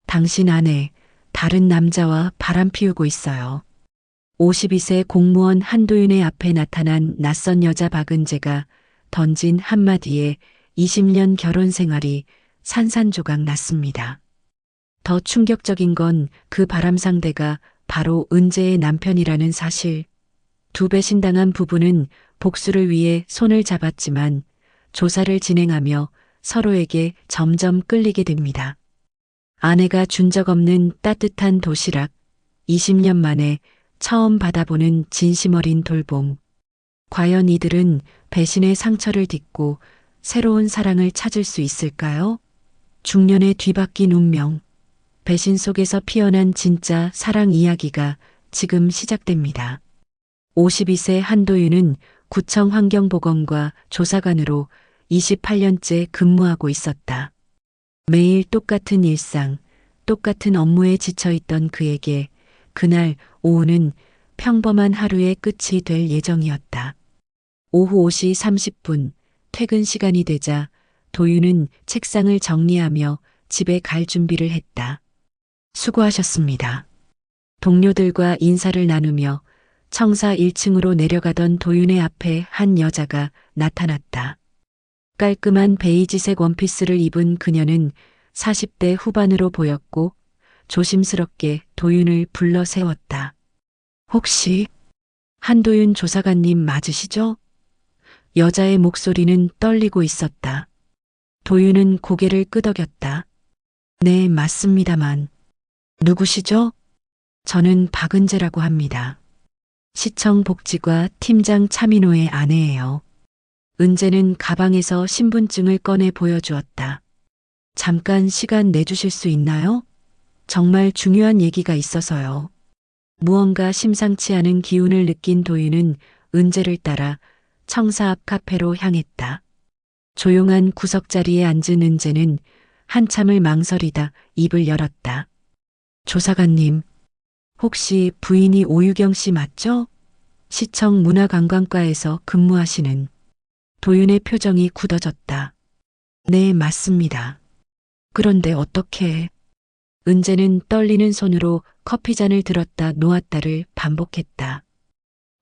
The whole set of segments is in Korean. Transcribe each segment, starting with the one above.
당신 아내 다른 남자와 바람 피우고 있어요. 52세 공무원 한도윤의 앞에 나타난 낯선 여자 박은재가 던진 한마디에 20년 결혼 생활이 산산조각 났습니다. 더 충격적인 건 그 바람 상대가 바로 은재의 남편이라는 사실. 두 배신당한 부부는 복수를 위해 손을 잡았지만 조사를 진행하며 서로에게 점점 끌리게 됩니다. 아내가 준 적 없는 따뜻한 도시락, 20년 만에 처음 받아보는 진심 어린 돌봄. 과연 이들은 배신의 상처를 딛고 새로운 사랑을 찾을 수 있을까요? 중년의 뒤바뀐 운명. 배신 속에서 피어난 진짜 사랑 이야기가 지금 시작됩니다. 52세 한도윤은 구청 환경보건과 조사관으로 28년째 근무하고 있었다. 매일 똑같은 일상, 똑같은 업무에 지쳐있던 그에게 그날 오후는 평범한 하루의 끝이 될 예정이었다. 오후 5시 30분 퇴근 시간이 되자 도윤은 책상을 정리하며 집에 갈 준비를 했다. 수고하셨습니다. 동료들과 인사를 나누며 청사 1층으로 내려가던 도윤의 앞에 한 여자가 나타났다. 깔끔한 베이지색 원피스를 입은 그녀는 40대 후반으로 보였고 조심스럽게 도윤을 불러 세웠다. 혹시 한도윤 조사관님 맞으시죠? 여자의 목소리는 떨리고 있었다. 도윤은 고개를 끄덕였다. 네, 맞습니다만. 누구시죠? 저는 박은재라고 합니다. 시청 복지과 팀장 차민호의 아내예요. 은재는 가방에서 신분증을 꺼내 보여주었다. 잠깐 시간 내주실 수 있나요? 정말 중요한 얘기가 있어서요. 무언가 심상치 않은 기운을 느낀 도윤은 은재를 따라 청사 앞 카페로 향했다. 조용한 구석자리에 앉은 은재는 한참을 망설이다 입을 열었다. 조사관님, 혹시 부인이 오유경 씨 맞죠? 시청 문화관광과에서 근무하시는. 도윤의 표정이 굳어졌다. 네, 맞습니다. 그런데 어떻게? 은재는 떨리는 손으로 커피잔을 들었다 놓았다를 반복했다.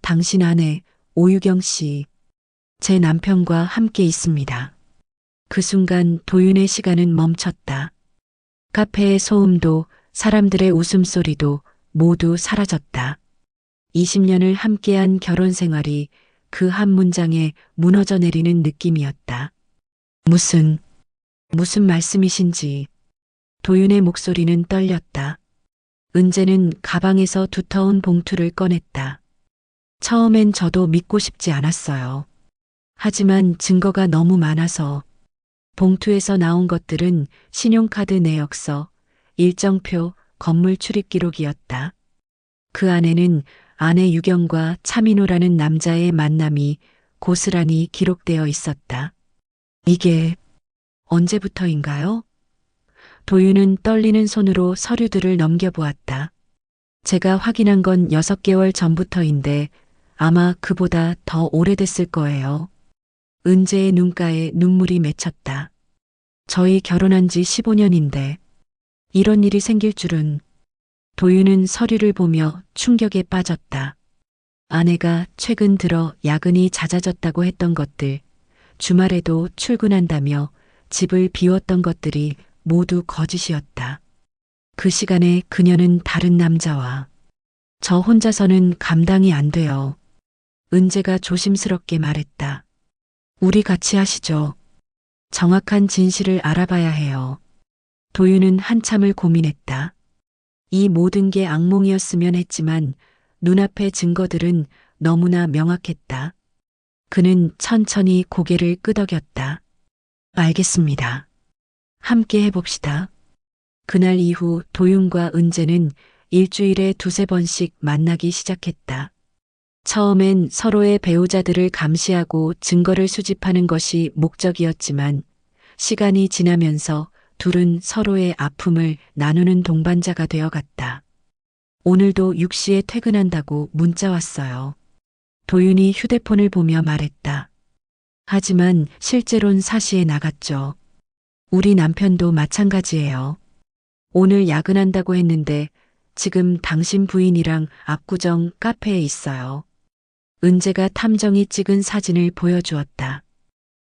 당신 아내 오유경 씨, 제 남편과 함께 있습니다. 그 순간 도윤의 시간은 멈췄다. 카페의 소음도 사람들의 웃음소리도 모두 사라졌다. 20년을 함께한 결혼 생활이 그 한 문장에 무너져 내리는 느낌이었다. 무슨 말씀이신지. 도윤의 목소리는 떨렸다. 은재는 가방에서 두터운 봉투를 꺼냈다. 처음엔 저도 믿고 싶지 않았어요. 하지만 증거가 너무 많아서. 봉투에서 나온 것들은 신용카드 내역서, 일정표, 건물 출입 기록이었다. 그 안에는 아내 유경과 차민호라는 남자의 만남이 고스란히 기록되어 있었다. 이게 언제부터인가요? 도윤은 떨리는 손으로 서류들을 넘겨보았다. 제가 확인한 건 6개월 전부터인데 아마 그보다 더 오래됐을 거예요. 은재의 눈가에 눈물이 맺혔다. 저희 결혼한 지 15년인데 이런 일이 생길 줄은. 도윤은 서류를 보며 충격에 빠졌다. 아내가 최근 들어 야근이 잦아졌다고 했던 것들, 주말에도 출근한다며 집을 비웠던 것들이 모두 거짓이었다. 그 시간에 그녀는 다른 남자와. 저 혼자서는 감당이 안 돼요. 은재가 조심스럽게 말했다. 우리 같이 하시죠. 정확한 진실을 알아봐야 해요. 도윤은 한참을 고민했다. 이 모든 게 악몽이었으면 했지만 눈앞의 증거들은 너무나 명확했다. 그는 천천히 고개를 끄덕였다. 알겠습니다. 함께 해봅시다. 그날 이후 도윤과 은재는 일주일에 2~3번씩 만나기 시작했다. 처음엔 서로의 배우자들을 감시하고 증거를 수집하는 것이 목적이었지만 시간이 지나면서 둘은 서로의 아픔을 나누는 동반자가 되어갔다. 오늘도 6시에 퇴근한다고 문자 왔어요. 도윤이 휴대폰을 보며 말했다. 하지만 실제론 4시에 나갔죠. 우리 남편도 마찬가지예요. 오늘 야근한다고 했는데 지금 당신 부인이랑 압구정 카페에 있어요. 은재가 탐정이 찍은 사진을 보여주었다.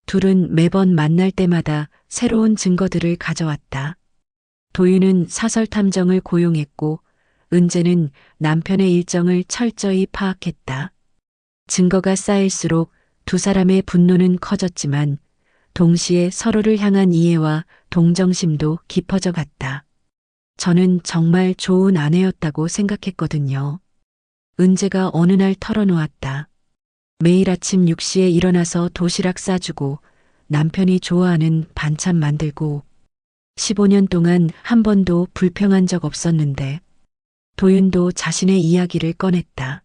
둘은 매번 만날 때마다 새로운 증거들을 가져왔다. 도윤은 사설 탐정을 고용했고 은재는 남편의 일정을 철저히 파악했다. 증거가 쌓일수록 두 사람의 분노는 커졌지만 동시에 서로를 향한 이해와 동정심도 깊어져 갔다. 저는 정말 좋은 아내였다고 생각했거든요. 은재가 어느 날 털어놓았다. 매일 아침 6시에 일어나서 도시락 싸주고 남편이 좋아하는 반찬 만들고 15년 동안 한 번도 불평한 적 없었는데 도윤도 자신의 이야기를 꺼냈다.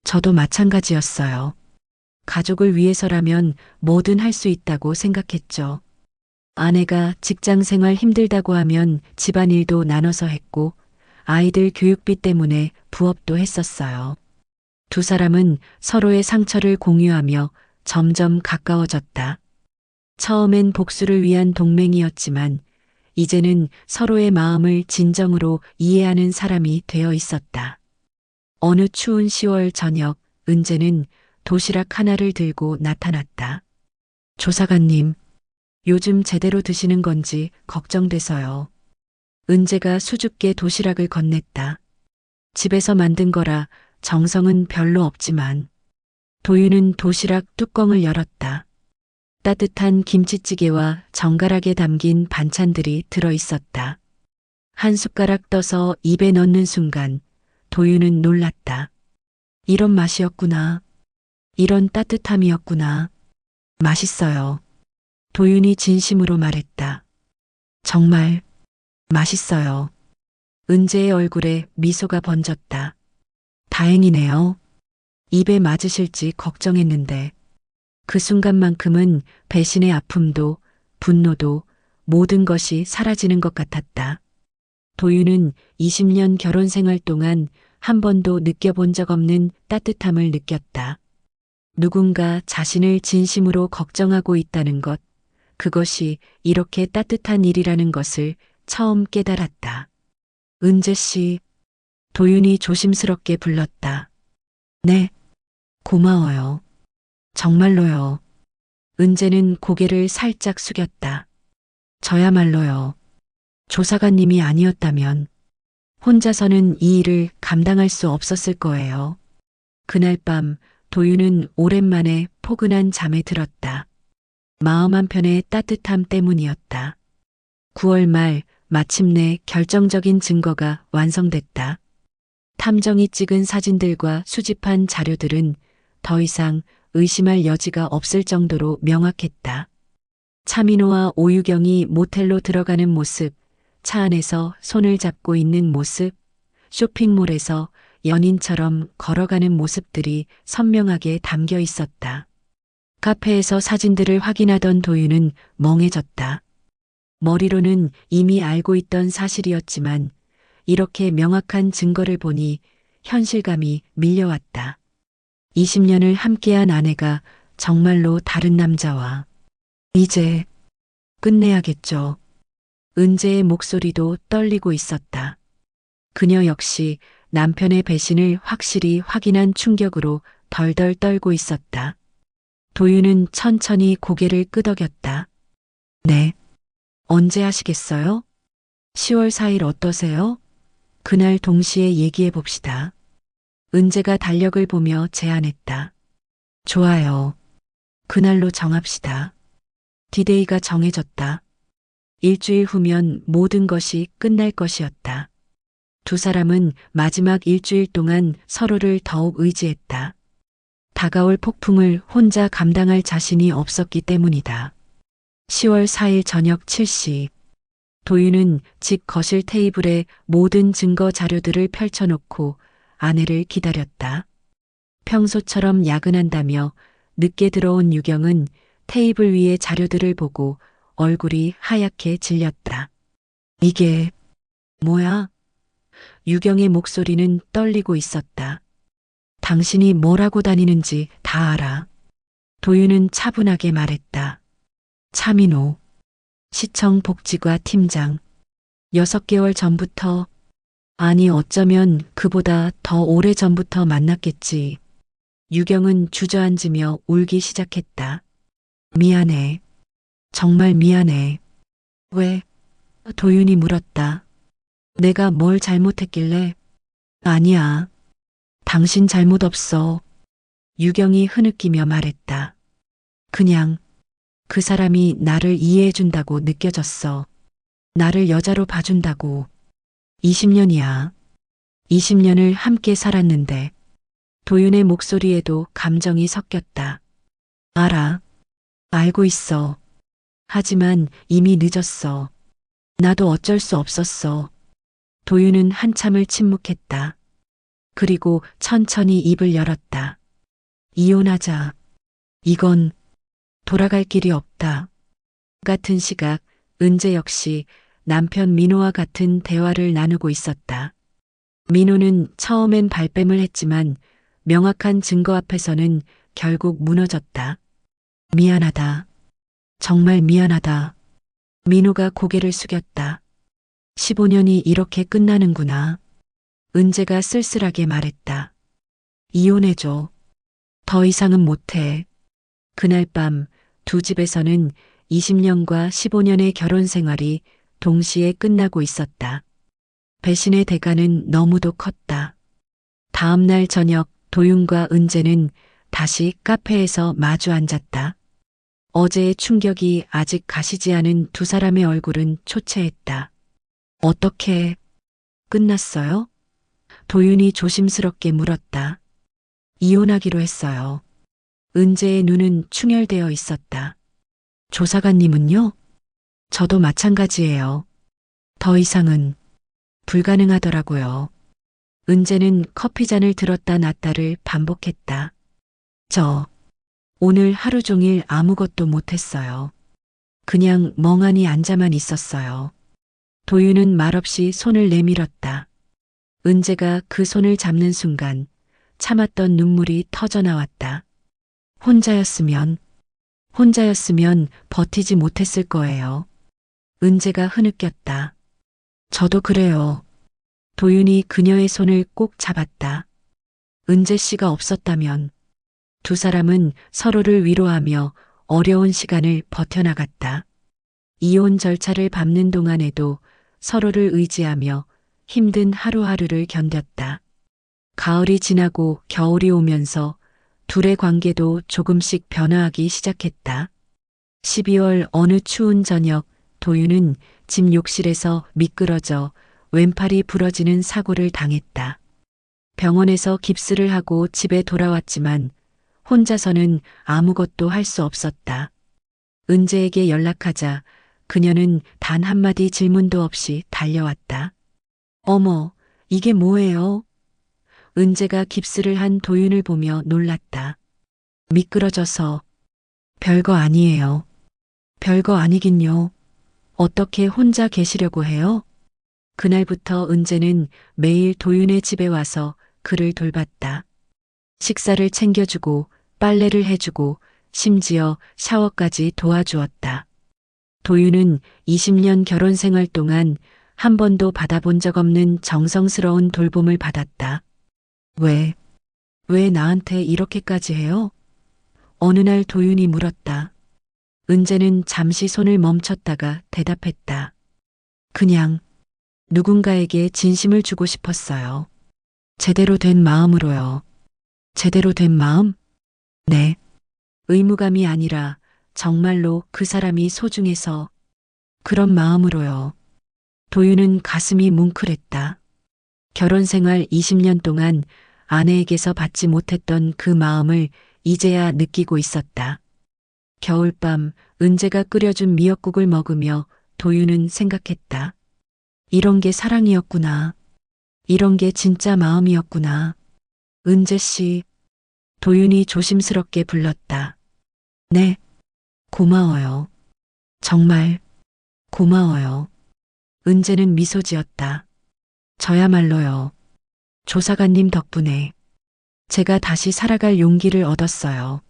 저도 마찬가지였어요. 가족을 위해서라면 뭐든 할 수 있다고 생각했죠. 아내가 직장 생활 힘들다고 하면 집안일도 나눠서 했고 아이들 교육비 때문에 부업도 했었어요. 두 사람은 서로의 상처를 공유하며 점점 가까워졌다. 처음엔 복수를 위한 동맹이었지만 이제는 서로의 마음을 진정으로 이해하는 사람이 되어 있었다. 어느 추운 10월 저녁 은재는 도시락 하나를 들고 나타났다. 조사관님, 요즘 제대로 드시는 건지 걱정돼서요. 은재가 수줍게 도시락을 건넸다. 집에서 만든 거라 정성은 별로 없지만 도윤은 도시락 뚜껑을 열었다. 따뜻한 김치찌개와 정갈하게 담긴 반찬들이 들어 있었다. 한 숟가락 떠서 입에 넣는 순간 도윤은 놀랐다. 이런 맛이었구나. 이런 따뜻함이었구나. 맛있어요. 도윤이 진심으로 말했다. 정말 맛있어요. 은재의 얼굴에 미소가 번졌다. 다행이네요. 입에 맞으실지 걱정했는데 그 순간만큼은 배신의 아픔도 분노도 모든 것이 사라지는 것 같았다. 도윤은 20년 결혼 생활 동안 한 번도 느껴본 적 없는 따뜻함을 느꼈다. 누군가 자신을 진심으로 걱정하고 있다는 것, 그것이 이렇게 따뜻한 일이라는 것을 처음 깨달았다. 은재 씨, 도윤이 조심스럽게 불렀다. 네, 고마워요. 정말로요. 은재는 고개를 살짝 숙였다. 저야말로요. 조사관님이 아니었다면 혼자서는 이 일을 감당할 수 없었을 거예요. 그날 밤 도윤은 오랜만에 포근한 잠에 들었다. 마음 한편의 따뜻함 때문이었다. 9월 말 마침내 결정적인 증거가 완성됐다. 탐정이 찍은 사진들과 수집한 자료들은 더 이상 의심할 여지가 없을 정도로 명확했다. 차민호와 오유경이 모텔로 들어가는 모습, 차 안에서 손을 잡고 있는 모습, 쇼핑몰에서 연인처럼 걸어가는 모습들이 선명하게 담겨 있었다. 카페에서 사진들을 확인하던 도윤은 멍해졌다. 머리로는 이미 알고 있던 사실이었지만 이렇게 명확한 증거를 보니 현실감이 밀려왔다. 20년을 함께한 아내가 정말로 다른 남자와 이제 끝내야겠죠. 은재의 목소리도 떨리고 있었다. 그녀 역시 남편의 배신을 확실히 확인한 충격으로 덜덜 떨고 있었다. 도윤은 천천히 고개를 끄덕였다. 네. 언제 하시겠어요? 10월 4일 어떠세요? 그날 동시에 얘기해 봅시다. 은재가 달력을 보며 제안했다. 좋아요. 그날로 정합시다. 디데이가 정해졌다. 일주일 후면 모든 것이 끝날 것이었다. 두 사람은 마지막 일주일 동안 서로를 더욱 의지했다. 다가올 폭풍을 혼자 감당할 자신이 없었기 때문이다. 10월 4일 저녁 7시 도윤은 집 거실 테이블에 모든 증거 자료들을 펼쳐놓고 아내를 기다렸다. 평소처럼 야근한다며 늦게 들어온 유경은 테이블 위의 자료들을 보고 얼굴이 하얗게 질렸다. 이게 뭐야? 유경의 목소리는 떨리고 있었다. 당신이 뭘 하고 다니는지 다 알아. 도윤은 차분하게 말했다. 차민호, 시청 복지과 팀장. 6개월 전부터, 아니 어쩌면 그보다 더 오래 전부터 만났겠지. 유경은 주저앉으며 울기 시작했다. 미안해. 정말 미안해. 왜? 도윤이 물었다. 내가 뭘 잘못했길래? 아니야. 당신 잘못 없어. 유경이 흐느끼며 말했다. 그냥 그 사람이 나를 이해해준다고 느껴졌어. 나를 여자로 봐준다고. 20년이야. 20년을 함께 살았는데. 도윤의 목소리에도 감정이 섞였다. 알아. 알고 있어. 하지만 이미 늦었어. 나도 어쩔 수 없었어. 도윤은 한참을 침묵했다. 그리고 천천히 입을 열었다. 이혼하자. 이건 돌아갈 길이 없다. 같은 시각 은재 역시 남편 민호와 같은 대화를 나누고 있었다. 민호는 처음엔 발뺌을 했지만 명확한 증거 앞에서는 결국 무너졌다. 미안하다. 정말 미안하다. 민호가 고개를 숙였다. 15년이 이렇게 끝나는구나. 은재가 쓸쓸하게 말했다. 이혼해줘. 더 이상은 못해. 그날 밤 두 집에서는 20년과 15년의 결혼 생활이 동시에 끝나고 있었다. 배신의 대가는 너무도 컸다. 다음 날 저녁 도윤과 은재는 다시 카페에서 마주 앉았다. 어제의 충격이 아직 가시지 않은 두 사람의 얼굴은 초췌했다. 어떻게 끝났어요? 도윤이 조심스럽게 물었다. 이혼하기로 했어요. 은재의 눈은 충혈되어 있었다. 조사관님은요? 저도 마찬가지예요. 더 이상은 불가능하더라고요. 은재는 커피잔을 들었다 놨다를 반복했다. 저 오늘 하루 종일 아무것도 못했어요. 그냥 멍하니 앉아만 있었어요. 도윤은 말없이 손을 내밀었다. 은재가 그 손을 잡는 순간 참았던 눈물이 터져 나왔다. 혼자였으면 버티지 못했을 거예요. 은재가 흐느꼈다. 저도 그래요. 도윤이 그녀의 손을 꼭 잡았다. 은재 씨가 없었다면 두 사람은 서로를 위로하며 어려운 시간을 버텨나갔다. 이혼 절차를 밟는 동안에도 서로를 의지하며 힘든 하루하루를 견뎠다. 가을이 지나고 겨울이 오면서 둘의 관계도 조금씩 변화하기 시작했다. 12월 어느 추운 저녁 도윤은 집 욕실에서 미끄러져 왼팔이 부러지는 사고를 당했다. 병원에서 깁스를 하고 집에 돌아왔지만 혼자서는 아무것도 할 수 없었다. 은재에게 연락하자 그녀는 단 한마디 질문도 없이 달려왔다. 어머, 이게 뭐예요? 은재가 깁스를 한 도윤을 보며 놀랐다. 미끄러져서. 별거 아니에요. 별거 아니긴요. 어떻게 혼자 계시려고 해요? 그날부터 은재는 매일 도윤의 집에 와서 그를 돌봤다. 식사를 챙겨주고 빨래를 해주고 심지어 샤워까지 도와주었다. 도윤은 20년 결혼 생활 동안 한 번도 받아본 적 없는 정성스러운 돌봄을 받았다. 왜 나한테 이렇게까지 해요? 어느 날 도윤이 물었다. 은재는 잠시 손을 멈췄다가 대답했다. 그냥 누군가에게 진심을 주고 싶었어요. 제대로 된 마음으로요. 제대로 된 마음? 네. 의무감이 아니라 정말로 그 사람이 소중해서 그런 마음으로요. 도윤은 가슴이 뭉클했다. 결혼 생활 20년 동안 아내에게서 받지 못했던 그 마음을 이제야 느끼고 있었다. 겨울밤 은재가 끓여준 미역국을 먹으며 도윤은 생각했다. 이런 게 사랑이었구나. 이런 게 진짜 마음이었구나. 은재 씨, 도윤이 조심스럽게 불렀다. 네, 고마워요. 정말 고마워요. 은재는 미소 지었다. 저야말로요. 조사관님 덕분에 제가 다시 살아갈 용기를 얻었어요.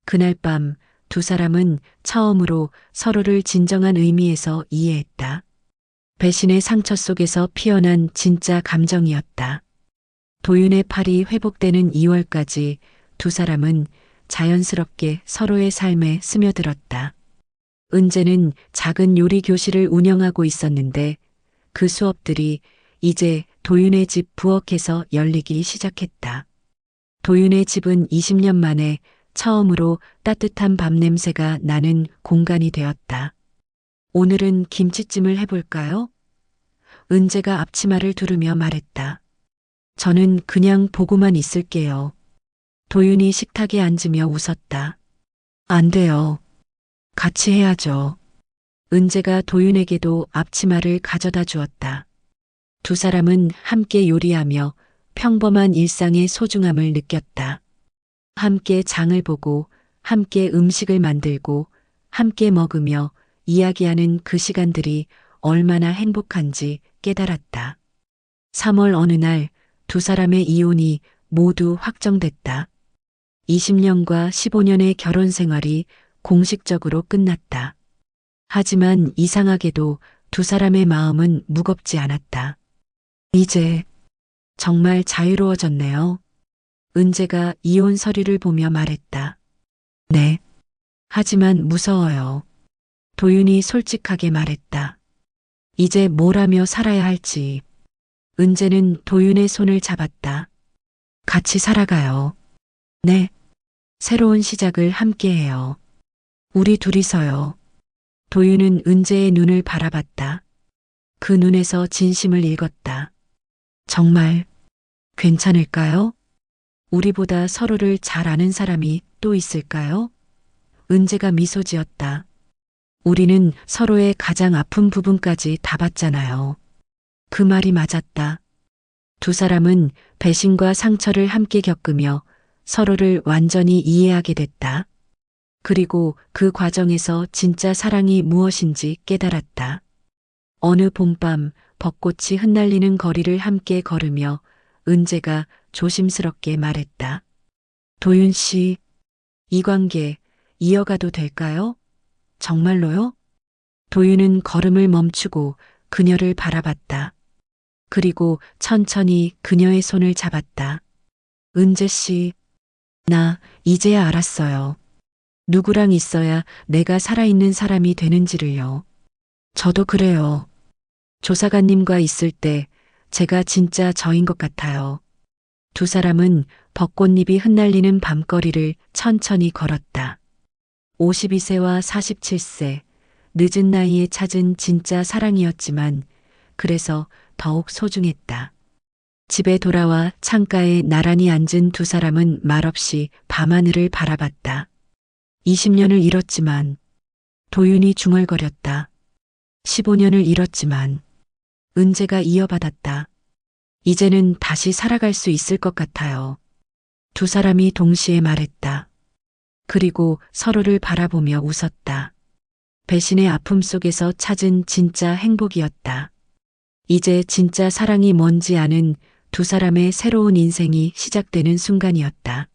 그날 밤 두 사람은 처음으로 서로를 진정한 의미에서 이해했다. 배신의 상처 속에서 피어난 진짜 감정이었다. 도윤의 팔이 회복되는 2월까지 두 사람은 자연스럽게 서로의 삶에 스며들었다. 은재는 작은 요리 교실을 운영하고 있었는데 그 수업들이 이제 도윤의 집 부엌에서 열리기 시작했다. 도윤의 집은 20년 만에 처음으로 따뜻한 밥 냄새가 나는 공간이 되었다. 오늘은 김치찜을 해볼까요? 은재가 앞치마를 두르며 말했다. 저는 그냥 보고만 있을게요. 도윤이 식탁에 앉으며 웃었다. 안 돼요. 같이 해야죠. 은재가 도윤에게도 앞치마를 가져다 주었다. 두 사람은 함께 요리하며 평범한 일상의 소중함을 느꼈다. 함께 장을 보고, 함께 음식을 만들고, 함께 먹으며 이야기하는 그 시간들이 얼마나 행복한지 깨달았다. 3월 어느 날 두 사람의 이혼이 모두 확정됐다. 20년과 15년의 결혼 생활이 공식적으로 끝났다. 하지만 이상하게도 두 사람의 마음은 무겁지 않았다. 이제 정말 자유로워졌네요. 은재가 이혼 서류를 보며 말했다. 네. 하지만 무서워요. 도윤이 솔직하게 말했다. 이제 뭘 하며 살아야 할지. 은재는 도윤의 손을 잡았다. 같이 살아가요. 네. 새로운 시작을 함께해요. 우리 둘이서요. 도윤은 은재의 눈을 바라봤다. 그 눈에서 진심을 읽었다. 정말 괜찮을까요? 우리보다 서로를 잘 아는 사람이 또 있을까요? 은재가 미소 지었다. 우리는 서로의 가장 아픈 부분까지 다 봤잖아요. 그 말이 맞았다. 두 사람은 배신과 상처를 함께 겪으며 서로를 완전히 이해하게 됐다. 그리고 그 과정에서 진짜 사랑이 무엇인지 깨달았다. 어느 봄밤 벚꽃이 흩날리는 거리를 함께 걸으며 은재가 조심스럽게 말했다. 도윤 씨, 이 관계 이어가도 될까요? 정말로요? 도윤은 걸음을 멈추고 그녀를 바라봤다. 그리고 천천히 그녀의 손을 잡았다. 은재 씨, 나 이제야 알았어요. 누구랑 있어야 내가 살아있는 사람이 되는지를요. 저도 그래요. 조사관님과 있을 때 제가 진짜 저인 것 같아요. 두 사람은 벚꽃잎이 흩날리는 밤거리를 천천히 걸었다. 52세와 47세, 늦은 나이에 찾은 진짜 사랑이었지만 그래서 더욱 소중했다. 집에 돌아와 창가에 나란히 앉은 두 사람은 말없이 밤하늘을 바라봤다. 20년을 잃었지만 도윤이 중얼거렸다. 15년을 잃었지만 은재가 이어받았다. 이제는 다시 살아갈 수 있을 것 같아요. 두 사람이 동시에 말했다. 그리고 서로를 바라보며 웃었다. 배신의 아픔 속에서 찾은 진짜 행복이었다. 이제 진짜 사랑이 뭔지 아는 두 사람의 새로운 인생이 시작되는 순간이었다.